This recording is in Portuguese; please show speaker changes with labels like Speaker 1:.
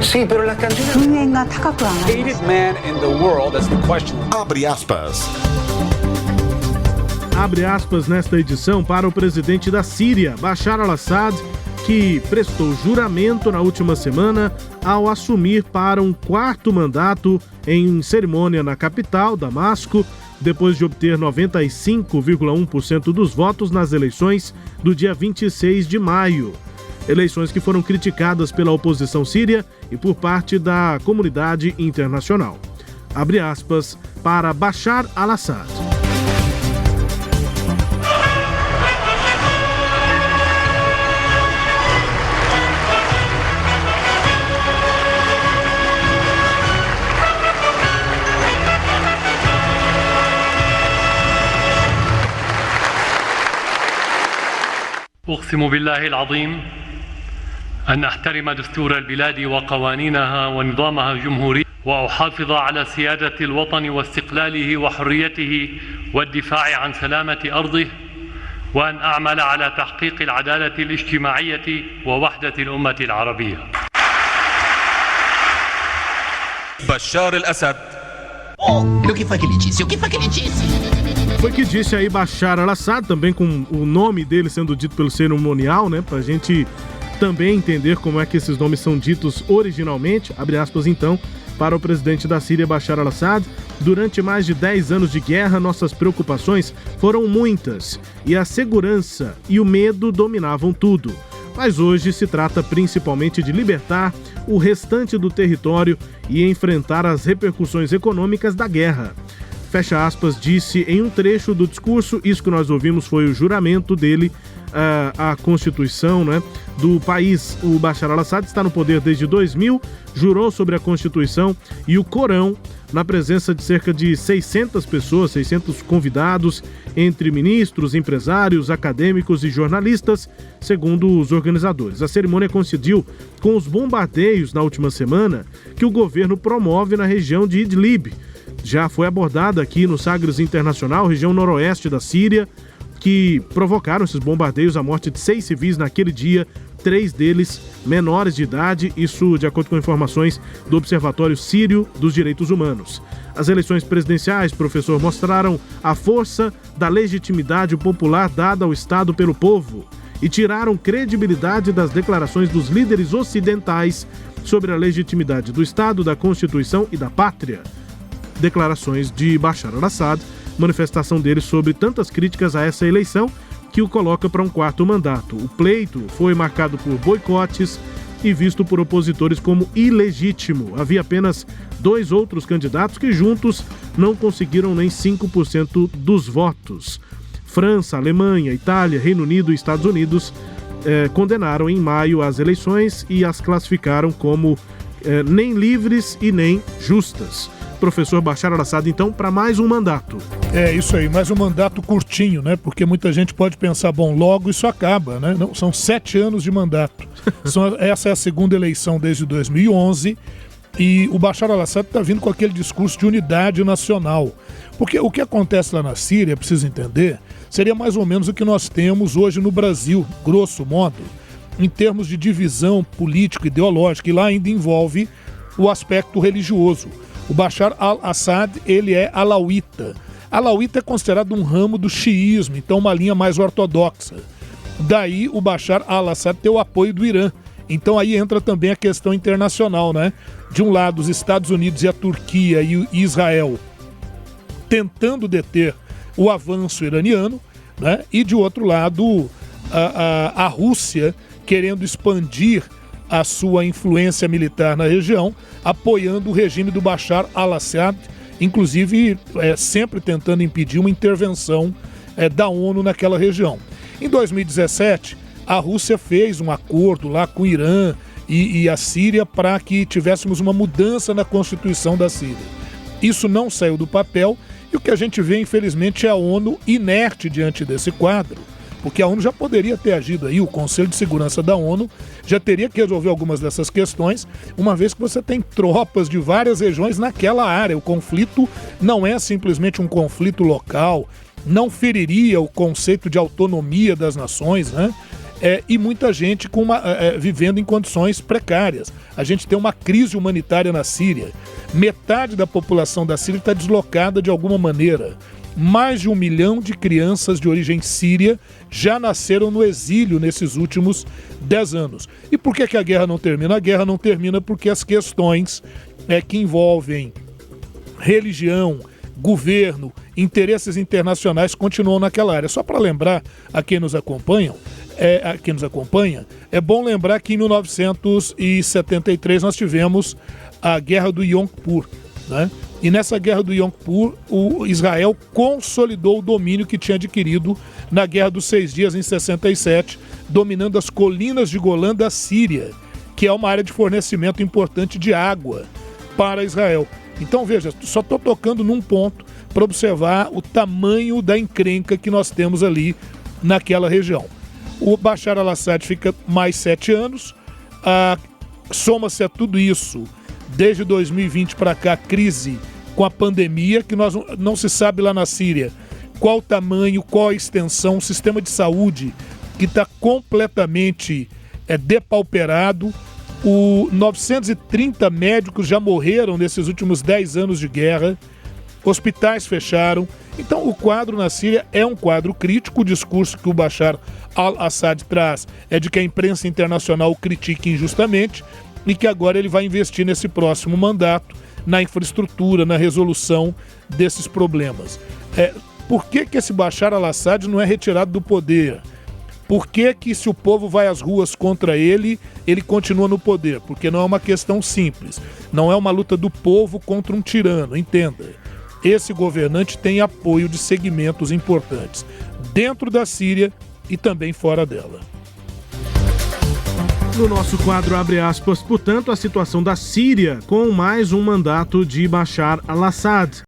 Speaker 1: Sí, pero la canción...
Speaker 2: Hated man in the world, that's the question.
Speaker 3: Abre aspas.
Speaker 4: Abre aspas nesta edição para o presidente da Síria, Bashar al-Assad, que prestou juramento na última semana ao assumir para um quarto mandato em cerimônia na capital, Damasco, depois de obter 95,1% dos votos nas eleições do dia 26 de maio. Eleições que foram criticadas pela oposição síria e por parte da comunidade internacional. Abre aspas para Bashar al-Assad.
Speaker 5: أقسم بالله العظيم أن أحترم دستور البلاد وقوانينها ونظامها الجمهوري وأحافظ على سيادة الوطن واستقلاله وحريته والدفاع عن سلامة أرضه وأن أعمل على تحقيق العدالة الاجتماعية ووحدة الأمة العربية.
Speaker 6: Bashar al-Assad.
Speaker 7: O que foi que ele disse? O que foi que ele disse?
Speaker 4: Foi que disse aí Bashar al-Assad, também com o nome dele sendo dito pelo cerimonial, né? Pra gente também entender como é que esses nomes são ditos originalmente. Abre aspas então para o presidente da Síria, Bashar al-Assad. Durante mais de 10 anos de guerra, nossas preocupações foram muitas e a segurança e o medo dominavam tudo. Mas hoje se trata principalmente de libertar o restante do território e enfrentar as repercussões econômicas da guerra. Fecha aspas, disse em um trecho do discurso. Isso que nós ouvimos foi o juramento dele à Constituição, né, do país. O Bashar al-Assad está no poder desde 2000, jurou sobre a Constituição e o Corão, na presença de cerca de 600 pessoas, 600 convidados, entre ministros, empresários, acadêmicos e jornalistas, segundo os organizadores. A cerimônia coincidiu com os bombardeios na última semana que o governo promove na região de Idlib. Já foi abordada aqui no Sagres Internacional, região noroeste da Síria, que provocaram esses bombardeios, a morte de 6 civis naquele dia, 3 deles menores de idade, isso de acordo com informações do Observatório Sírio dos Direitos Humanos. As eleições presidenciais, professor, mostraram a força da legitimidade popular dada ao Estado pelo povo e tiraram credibilidade das declarações dos líderes ocidentais sobre a legitimidade do Estado, da Constituição e da pátria. Declarações de Bashar al-Assad, manifestação dele sobre tantas críticas a essa eleição que o coloca para um quarto mandato. O pleito foi marcado por boicotes e visto por opositores como ilegítimo. Havia apenas 2 outros candidatos que juntos não conseguiram nem 5% dos votos. França, Alemanha, Itália, Reino Unido e Estados Unidos condenaram em maio as eleições e as classificaram como nem livres e nem justas. Professor Bashar al-Assad, então, para mais um mandato.
Speaker 8: É isso aí, mais um mandato curtinho, né? Porque muita gente pode pensar, bom, logo isso acaba, né? Não, são 7 anos de mandato. Essa é a segunda eleição desde 2011 e o Bashar al-Assad está vindo com aquele discurso de unidade nacional. Porque o que acontece lá na Síria, preciso entender, seria mais ou menos o que nós temos hoje no Brasil, grosso modo, em termos de divisão político-ideológica, e lá ainda envolve o aspecto religioso. O Bashar al-Assad, ele é alauíta. Alauíta é considerado um ramo do xiismo, então uma linha mais ortodoxa. Daí o Bashar al-Assad tem o apoio do Irã. Então aí entra também a questão internacional, né? De um lado, os Estados Unidos e a Turquia e Israel tentando deter o avanço iraniano, né? E de outro lado, a Rússia querendo expandir a sua influência militar na região, apoiando o regime do Bashar al-Assad, inclusive sempre tentando impedir uma intervenção da ONU naquela região. Em 2017, a Rússia fez um acordo lá com o Irã e a Síria para que tivéssemos uma mudança na Constituição da Síria. Isso não saiu do papel e o que a gente vê, infelizmente, é a ONU inerte diante desse quadro, porque a ONU já poderia ter agido aí, o Conselho de Segurança da ONU já teria que resolver algumas dessas questões, uma vez que você tem tropas de várias regiões naquela área. O conflito não é simplesmente um conflito local, não feriria o conceito de autonomia das nações, né? e muita gente vivendo em condições precárias. A gente tem uma crise humanitária na Síria. Metade da população da Síria está deslocada de alguma maneira. Mais de 1 milhão de crianças de origem síria já nasceram no exílio nesses últimos 10 anos. E por que a guerra não termina? A guerra não termina porque as questões que envolvem religião, governo, interesses internacionais continuam naquela área. Só para lembrar a quem nos acompanha, é bom lembrar que em 1973 nós tivemos a Guerra do Yom Kippur, né? E nessa Guerra do Yom Kippur, o Israel consolidou o domínio que tinha adquirido na Guerra dos 6 Dias em 67, dominando as colinas de Golã da Síria, que é uma área de fornecimento importante de água para Israel. Então veja, só estou tocando num ponto para observar o tamanho da encrenca que nós temos ali naquela região. O Bashar al-Assad fica mais 7 anos, soma-se a tudo isso, desde 2020 para cá, crise com a pandemia, que não se sabe lá na Síria qual o tamanho, qual a extensão, o sistema de saúde que está completamente depauperado. 930 médicos já morreram nesses últimos 10 anos de guerra, hospitais fecharam. Então o quadro na Síria é um quadro crítico. O discurso que o Bashar al-Assad traz é de que a imprensa internacional o critique injustamente e que agora ele vai investir nesse próximo mandato na infraestrutura, na resolução desses problemas. Por que esse Bashar al-Assad não é retirado do poder? Por que se o povo vai às ruas contra ele, ele continua no poder? Porque não é uma questão simples. Não é uma luta do povo contra um tirano, entenda. Esse governante tem apoio de segmentos importantes dentro da Síria e também fora dela.
Speaker 4: No nosso quadro, abre aspas, portanto, a situação da Síria com mais um mandato de Bashar al-Assad.